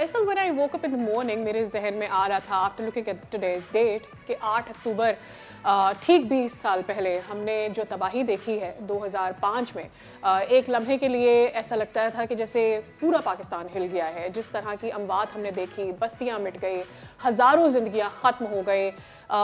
Faisal when I woke up in the morning मेरे जहन में आ रहा था after looking at today's date कि 8 अक्टूबर ठीक 20 साल पहले हमने जो तबाही देखी है 2005 में, एक लम्हे के लिए ऐसा लगता था कि जैसे पूरा पाकिस्तान हिल गया है। जिस तरह की अमवात हमने देखी, बस्तियां मिट गई, हज़ारों ज़िंदगियां ख़त्म हो गई,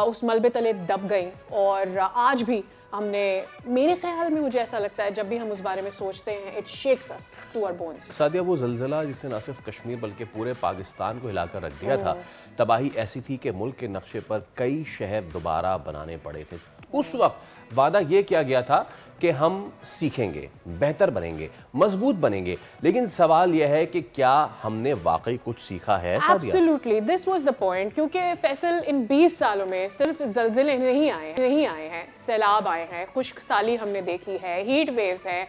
उस मलबे तले दब गई। और आज भी हमने, मेरे ख्याल में मुझे ऐसा लगता है जब भी हम उस बारे में सोचते हैं it shakes us to our bones. Sadia, वो ज़लज़ला जिसने न सिर्फ कश्मीर बल्कि पूरे पाकिस्तान को हिलाकर रख दिया था, तबाही ऐसी थी कि मुल्क के नक्शे पर कई शहर दोबारा बनाने पड़े थे। उस वक्त वादा ये किया गया था कि हम सीखेंगे, बेहतर बनेंगे, मजबूत बनेंगे, लेकिन सवाल यह है कि क्या हमने वाकई कुछ सीखा है? Absolutely, this was the point, क्योंकि फैसल इन 20 सालों में सिर्फ ज़लज़ले नहीं आए हैं, सैलाब आए हैं, खुश्क साली हमने देखी है, हीट वेव्स है,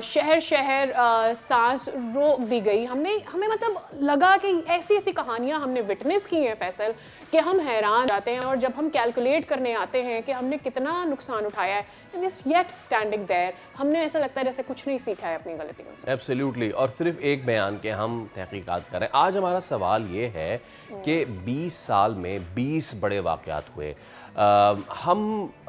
शहर सांस रोक दी गई। हमें मतलब लगा कि ऐसी कहानियां हमने विटनेस की हैं फैसल कि हम हैरान जाते हैं। और जब हम कैलकुलेट करने आते हैं कि हमने कितना नुकसान उठाया है, and it's yet standing there, हमने ऐसा लगता है जैसे कुछ नहीं सीखा है अपनी गलतियों से। एब्सोल्युटली। और सिर्फ एक बयान के हम तहकीकात करें, आज हमारा सवाल ये है कि 20 साल में 20 बड़े वाक़यात हुए। हम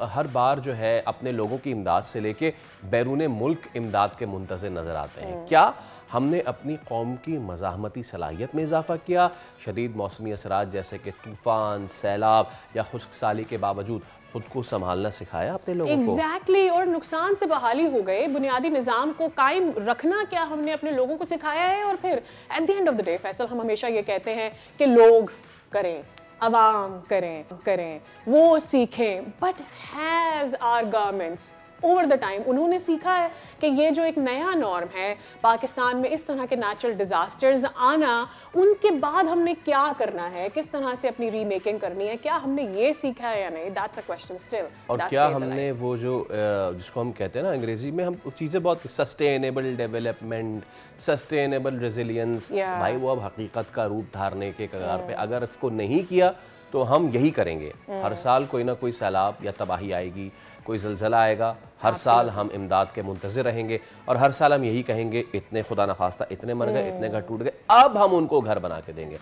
हर बार जो है अपने लोगों की इमदाद से लेके बैरून मुल्क इमदाद के मुंतज़िर नज़र आते हैं। क्या हमने अपनी कौम की मज़ाहमती सलाहियत में इजाफ़ा किया? शदीद मौसमी असरात जैसे कि तूफ़ान, सैलाब या खुश्क साली के बावजूद खुद को संभालना सिखाया अपने लोगों को? एग्जैक्टली। और नुकसान से बहाली हो गए, बुनियादी निज़ाम को कायम रखना क्या हमने अपने लोगों को सिखाया है? और फिर at the end of the day Faisal, हम हमेशा ये कहते हैं कि लोग करें, अवाम करें, वो सीखें, but has our governments over the time उन्होंने सीखा है कि ये जो एक नया नॉर्म है पाकिस्तान में, इस तरह के नेचुरल डिजास्टर्स आना, उनके बाद हमने क्या करना है, किस तरह से अपनी रीमेकिंग करनी है, क्या हमने ये सीखा है या नहीं? That's a question still. और क्या हमने वो जो जिसको हम कहते हैं ना अंग्रेजी में, हम चीज़ें बहुत सस्टेनेबल डेवलपमेंट, सस्टेनेबल रेजिलियंस, भाई वो अब हकीकत का रूप धारने के कगार पे, अगर इसको नहीं किया तो हम यही करेंगे। हर साल कोई ना कोई सैलाब या तबाही आएगी, कोई ज़लज़ला आएगा, हर साल हम इमदाद के मुंतज़िर रहेंगे और हर साल हम यही कहेंगे इतने खुदा न खास्ता इतने मर गए, इतने घर टूट गए, अब हम उनको घर बना के देंगे।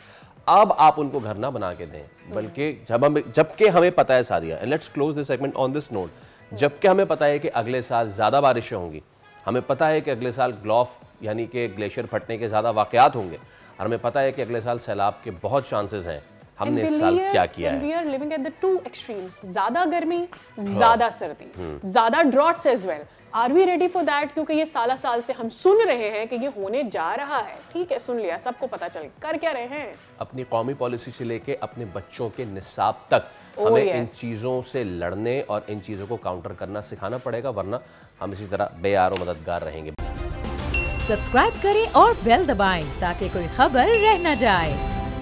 अब आप उनको घर ना बना के दें, बल्कि जबकि हमें पता है Sadia, and let's close this segment on this note, जबकि हमें पता है कि अगले साल ज़्यादा बारिशें होंगी, हमें पता है कि अगले साल ग्लोफ यानी कि ग्लेशियर फटने के ज़्यादा वाक़यात होंगे, और हमें पता है कि अगले साल सैलाब के बहुत चांसेस हैं, हमने इस साल क्या किया है? We are living at the two extremes, ज़्यादा गर्मी, ज़्यादा सर्दी, ज़्यादा droughts as well. Are we ready for that? क्योंकि ये साल से हम सुन रहे हैं कि ये होने जा रहा है। ठीक है, सुन लिया, सबको पता चल, कर क्या रहे हैं? अपनी कौमी पॉलिसी से लेके अपने बच्चों के निसाब तक हमें इन चीज़ों से लड़ने और इन चीज़ों को काउंटर करना सिखाना पड़ेगा, वरना हम इसी तरह बेयार और मददगार रहेंगे। सब्सक्राइब करें और बेल दबाएं ताकि कोई खबर रह न जाए।